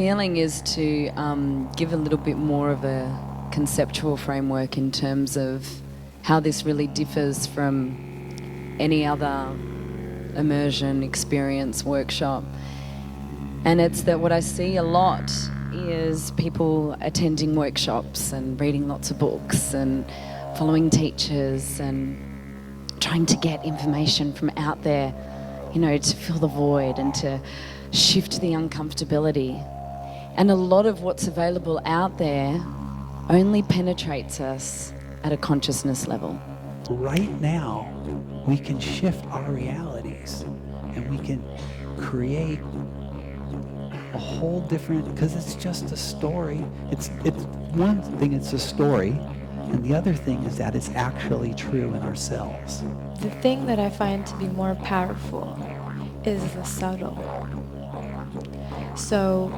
feeling is to give a little bit more of a conceptual framework in terms of how this really differs from any other immersion, experience, workshop. And it's that what I see a lot is people attending workshops and reading lots of books and following teachers and trying to get information from out there, you know, to fill the void and to shift the uncomfortability. And a lot of what's available out there only penetrates us at a consciousness level. Right now, we can shift our realities and we can create a whole different, because it's just a story. It's one thing, it's a story, and the other thing is that it's actually true in ourselves. The thing that I find to be more powerful is the subtle. So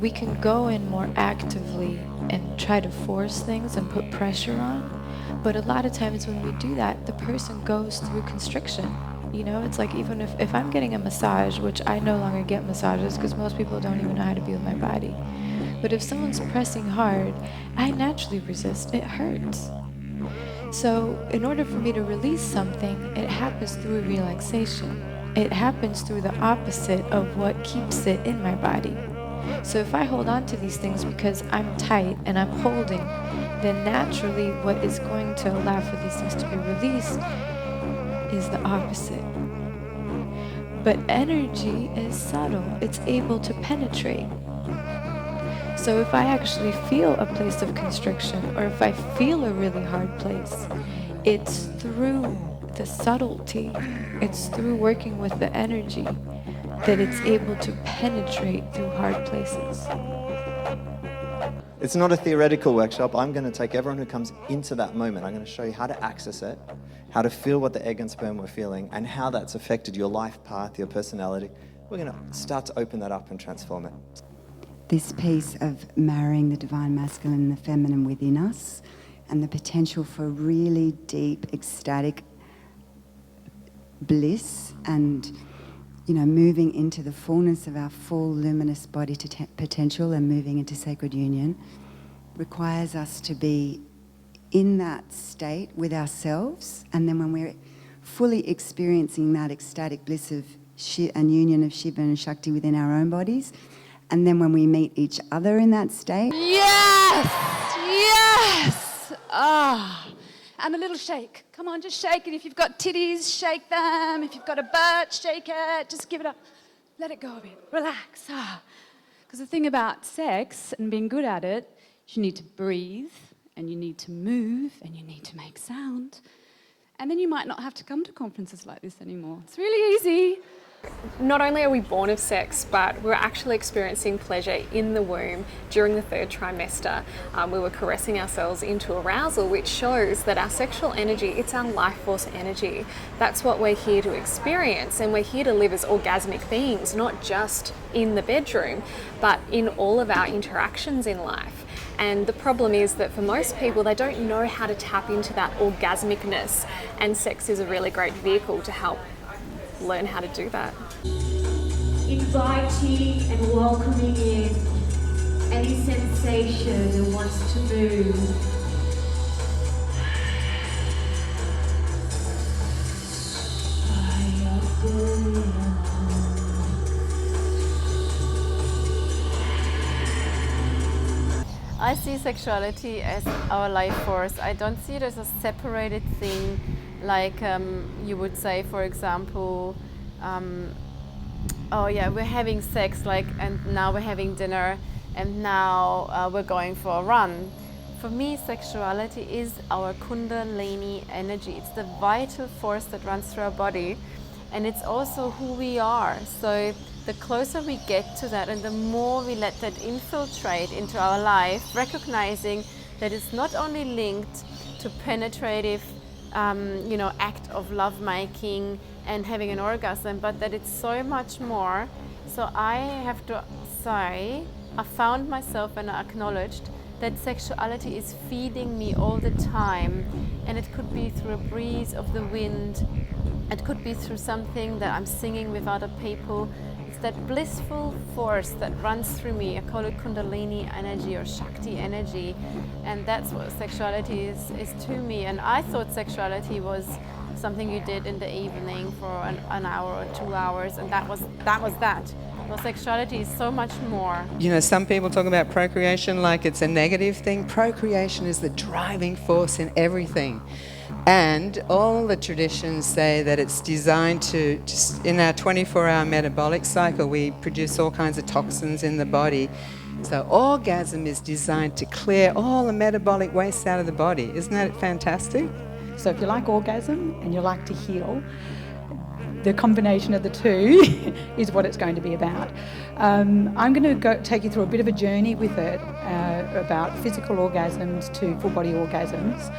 we can go in more actively and try to force things and put pressure on, but a lot of times when we do that, the person goes through constriction. You know, it's like even if I'm getting a massage, which I no longer get massages because most people don't even know how to be with my body. But if someone's pressing hard, I naturally resist. It hurts. So in order for me to release something, it happens through relaxation. It happens through the opposite of what keeps it in my body. So if I hold on to these things because I'm tight and I'm holding, then naturally what is going to allow for these things to be released is the opposite. But energy is subtle. It's able to penetrate. So if I actually feel a place of constriction, or if I feel a really hard place, it's through the subtlety, it's through working with the energy that it's able to penetrate through hard places. It's not a theoretical workshop. I'm going to take everyone who comes into that moment. I'm going to show you how to access it, how to feel what the egg and sperm were feeling, and how that's affected your life path, your personality. We're going to start to open that up and transform it. This piece of marrying the divine masculine and the feminine within us, and the potential for really deep, ecstatic bliss, and, you know, moving into the fullness of our full luminous body potential and moving into sacred union, requires us to be in that state with ourselves. And then when we're fully experiencing that ecstatic bliss of and union of Shiva and Shakti within our own bodies, and then when we meet each other in that state. Yes! Yes! Ah. And a little shake. Come on, just shake it. If you've got titties, shake them. If you've got a butt, shake it. Just give it up. Let it go a bit. Relax. Ah. Because the thing about sex and being good at it, you need to breathe, and you need to move, and you need to make sound. And then you might not have to come to conferences like this anymore. It's really easy. Not only are we born of sex, but we're actually experiencing pleasure in the womb during the third trimester. We were caressing ourselves into arousal, which shows that our sexual energy, it's our life force energy. That's what we're here to experience, and we're here to live as orgasmic beings, not just in the bedroom, but in all of our interactions in life. And the problem is that for most people, they don't know how to tap into that orgasmicness, and sex is a really great vehicle to help learn how to do that. Inviting and welcoming in any sensation that wants to move. I see sexuality as our life force. I don't see it as a separated thing, like you would say, for example, oh yeah, we're having sex, like, and now we're having dinner, and now we're going for a run. For me, sexuality is our Kundalini energy. It's the vital force that runs through our body, and it's also who we are. So the closer we get to that, and the more we let that infiltrate into our life, recognizing that it's not only linked to penetrative act of lovemaking and having an orgasm, but that it's so much more. So I have to say, I found myself and I acknowledged that sexuality is feeding me all the time, and it could be through a breeze of the wind, it could be through something that I'm singing with other people. It's that blissful force that runs through me. I call it Kundalini energy or Shakti energy, and that's what sexuality is to me. And I thought sexuality was something you did in the evening for an hour or 2 hours, and that was that. Well, sexuality is so much more. You know, some people talk about procreation like it's a negative thing. Procreation is the driving force in everything. And all the traditions say that it's designed to, just in our 24-hour metabolic cycle, we produce all kinds of toxins in the body. So orgasm is designed to clear all the metabolic waste out of the body. Isn't that fantastic? So if you like orgasm and you like to heal, the combination of the two is what it's going to be about. I'm going to take you through a bit of a journey with it, about physical orgasms to full body orgasms.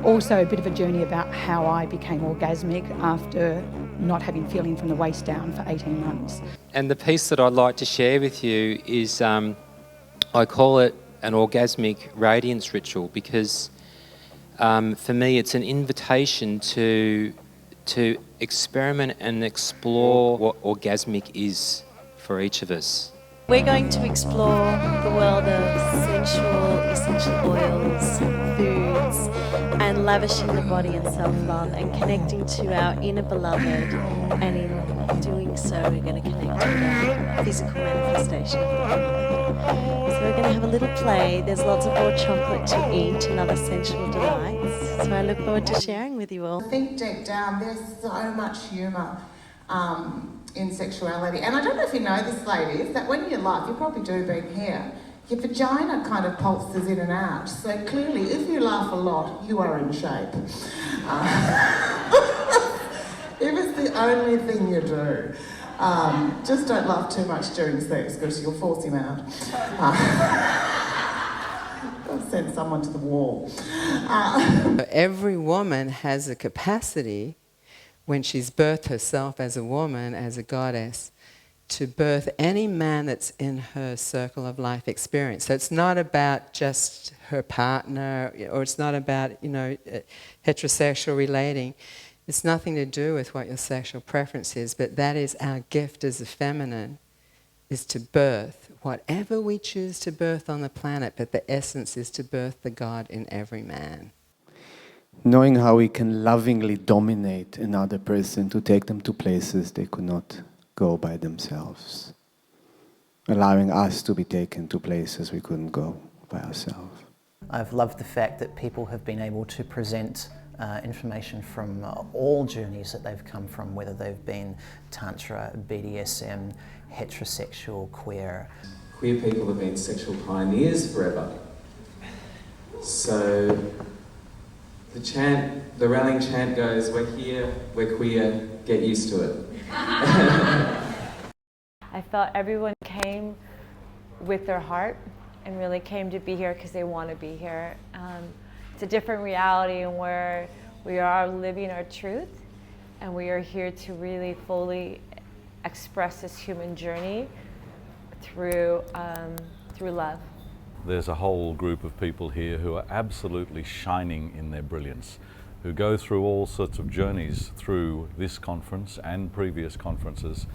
Also a bit of a journey about how I became orgasmic after not having feeling from the waist down for 18 months. And the piece that I'd like to share with you is, I call it an orgasmic radiance ritual, because for me it's an invitation to experiment and explore what orgasmic is for each of us. We're going to explore the world of sensual, essential oils, foods, and lavishing the body in self-love and connecting to our inner beloved. And in doing so, we're going to connect to our physical manifestation of the body. So we're going to have a little play. There's lots of raw chocolate to eat and other sensual delights. So I look forward to sharing with you all. Think deep down, there's so much humour in sexuality. And I don't know if you know this, ladies, that when you laugh, you probably do being here, your vagina kind of pulses in and out. So clearly, if you laugh a lot, you are in shape. If it's the only thing you do, just don't laugh too much during sex because you'll force him out. I'll send someone to the wall. Every woman has a capacity, when she's birthed herself as a woman, as a goddess, to birth any man that's in her circle of life experience. So it's not about just her partner, or it's not about, you know, heterosexual relating. It's nothing to do with what your sexual preference is, but that is our gift as a feminine, is to birth whatever we choose to birth on the planet, but the essence is to birth the God in every man. Knowing how we can lovingly dominate another person to take them to places they could not go by themselves. Allowing us to be taken to places we couldn't go by ourselves. I've loved the fact that people have been able to present information from all journeys that they've come from, whether they've been Tantra, BDSM, heterosexual, queer. Queer people have been sexual pioneers forever. So the rallying chant goes, we're here, we're queer, get used to it. I felt everyone came with their heart and really came to be here because they want to be here. It's a different reality where we are living our truth, and we are here to really fully express this human journey through love. There's a whole group of people here who are absolutely shining in their brilliance, who go through all sorts of journeys through this conference and previous conferences,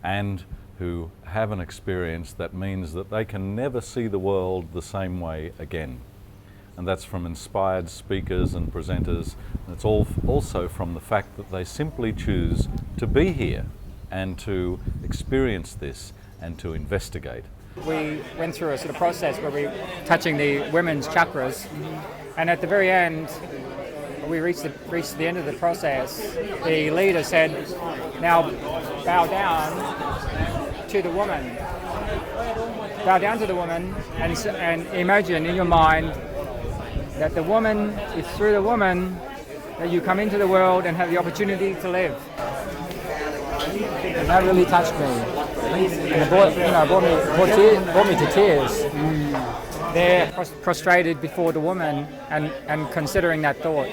and who have an experience that means that they can never see the world the same way again. And that's from inspired speakers and presenters. And it's also from the fact that they simply choose to be here and to experience this and to investigate. We went through a sort of process where we were touching the women's chakras, and at the very end, we reached the end of the process. The leader said, now bow down to the woman. Bow down to the woman and imagine in your mind that the woman, it's through the woman that you come into the world and have the opportunity to live. And that really touched me. And it brought me to tears. They're prostrated before the woman and considering that thought.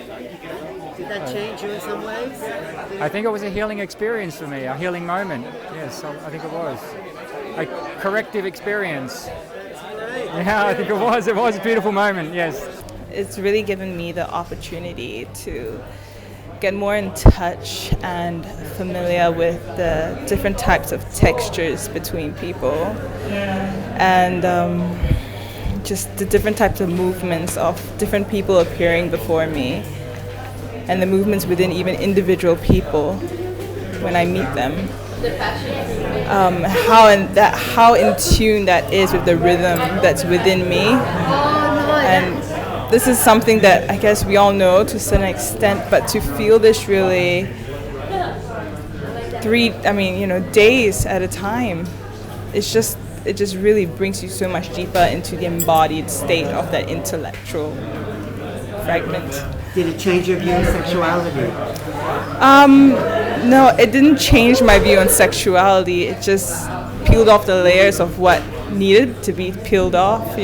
Did that change you in some ways? I think it was a healing experience for me, a healing moment. Yes, I think it was. A corrective experience. Yeah, I think it was. It was a beautiful moment, yes. It's really given me the opportunity to get more in touch and familiar with the different types of textures between people, and just the different types of movements of different people appearing before me, and the movements within even individual people when I meet them. How in tune that is with the rhythm that's within me. And this is something that I guess we all know to a certain extent, but to feel this really days at a time, it just really brings you so much deeper into the embodied state of that intellectual fragment. Did it change your view of sexuality? No, it didn't change my view on sexuality. It just peeled off the layers of what needed to be peeled off,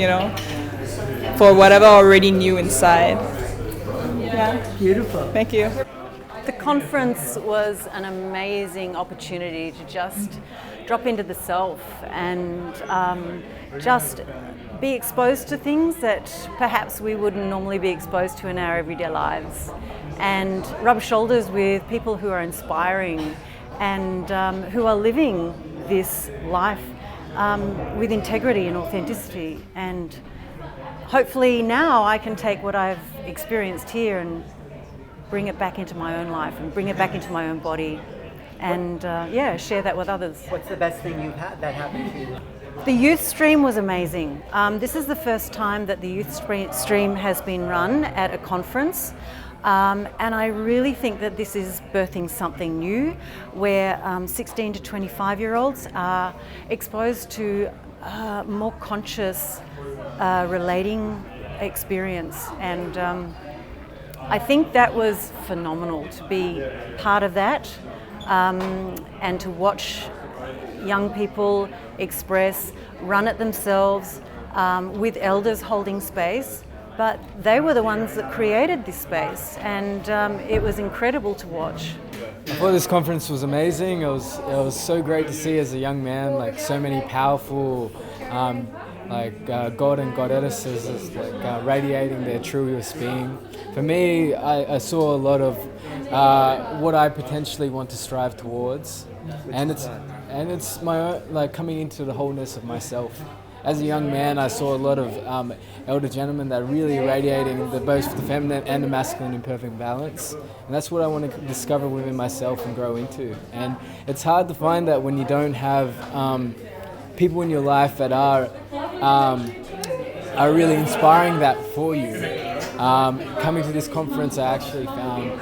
for whatever I already knew inside. Yeah. Beautiful. Thank you. The conference was an amazing opportunity to just drop into the self and just be exposed to things that perhaps we wouldn't normally be exposed to in our everyday lives, and rub shoulders with people who are inspiring and who are living this life with integrity and authenticity. And hopefully now I can take what I've experienced here and bring it back into my own life and bring it back into my own body and share that with others. What's the best thing you've had that happened to you? The youth stream was amazing. This is the first time that the youth stream has been run at a conference. And I really think that this is birthing something new where 16 to 25-year-olds are exposed to more conscious relating experience. And I think that was phenomenal to be part of that and to watch young people express, run it themselves with elders holding space. But they were the ones that created this space, and it was incredible to watch. I thought this conference was amazing. It was so great to see as a young man, like so many powerful God and goddesses radiating their truest being. For me, I saw a lot of what I potentially want to strive towards, and it's my own, coming into the wholeness of myself. As a young man, I saw a lot of elder gentlemen that are really radiating both the feminine and the masculine in perfect balance. And that's what I want to discover within myself and grow into. And it's hard to find that when you don't have people in your life that are really inspiring that for you. Coming to this conference, I actually found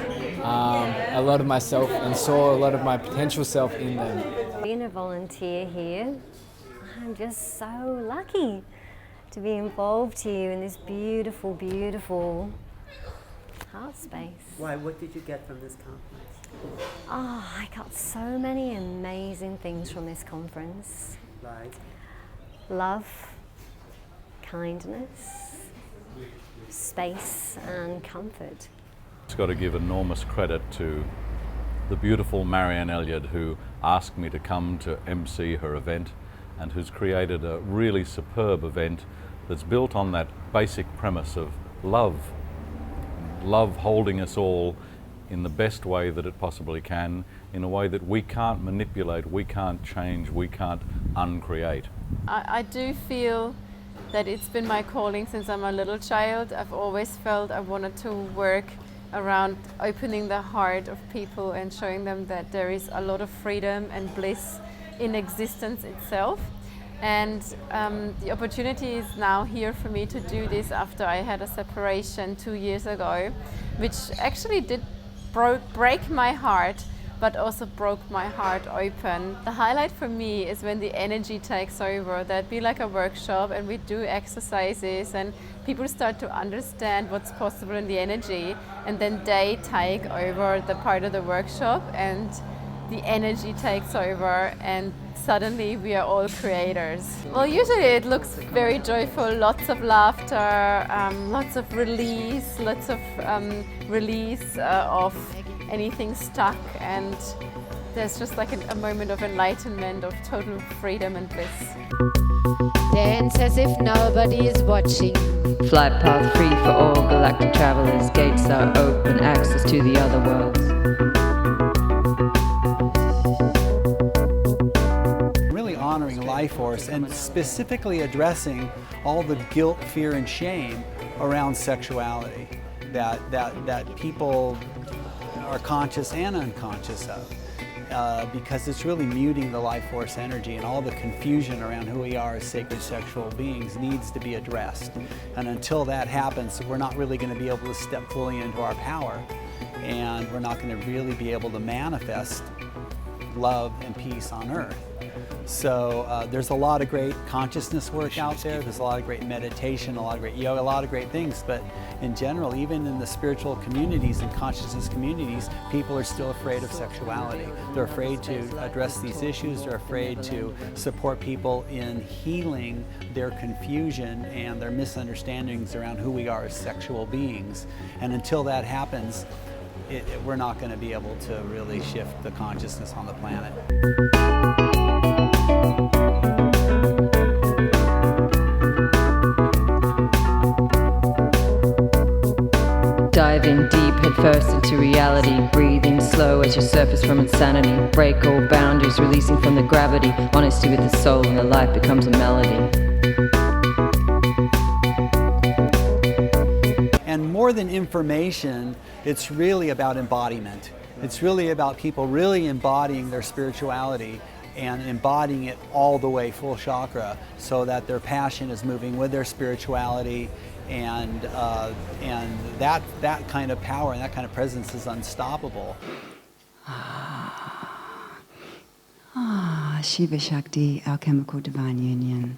a lot of myself and saw a lot of my potential self in them. Being a volunteer here, I'm just so lucky to be involved here in this beautiful, beautiful heart space. Why? What did you get from this conference? Oh, I got so many amazing things from this conference. Like? Love, kindness, space and comfort. It's got to give enormous credit to the beautiful Marianne Elliott, who asked me to come to MC her event and who's created a really superb event that's built on that basic premise of love. Love holding us all in the best way that it possibly can, in a way that we can't manipulate, we can't change, we can't uncreate. I do feel that it's been my calling since I'm a little child. I've always felt I wanted to work around opening the heart of people and showing them that there is a lot of freedom and bliss in existence itself. And the opportunity is now here for me to do this after I had a separation 2 years ago, which actually did break my heart, but also broke my heart open. The highlight for me is when the energy takes over. That'd be like a workshop and we do exercises and people start to understand what's possible in the energy, and then they take over the part of the workshop and the energy takes over and suddenly we are all creators. Well, usually it looks very joyful, lots of laughter, lots of release, of anything stuck, and there's just like a moment of enlightenment, of total freedom and bliss. Dance as if nobody is watching. Flight path free for all galactic travelers. Gates are open, access to the other worlds. Really honoring life force and specifically addressing all the guilt, fear, and shame around sexuality that people are conscious and unconscious of. Because it's really muting the life force energy, and all the confusion around who we are as sacred sexual beings needs to be addressed. And until that happens, we're not really going to be able to step fully into our power, and we're not going to really be able to manifest love and peace on earth. So there's a lot of great consciousness work out there. There's a lot of great meditation, a lot of great yoga, a lot of great things. But in general, even in the spiritual communities and consciousness communities, people are still afraid of sexuality. They're afraid to address these issues. They're afraid to support people in healing their confusion and their misunderstandings around who we are as sexual beings. And until that happens, we're not going to be able to really shift the consciousness on the planet. Dive in deep, head first into reality. Breathe in slow as you surface from insanity. Break all boundaries, releasing from the gravity. Honesty with the soul, and the life becomes a melody. And more than information, it's really about embodiment. It's really about people really embodying their spirituality and embodying it all the way, full chakra, so that their passion is moving with their spirituality, and that kind of power and that kind of presence is unstoppable. Shiva Shakti, alchemical divine union.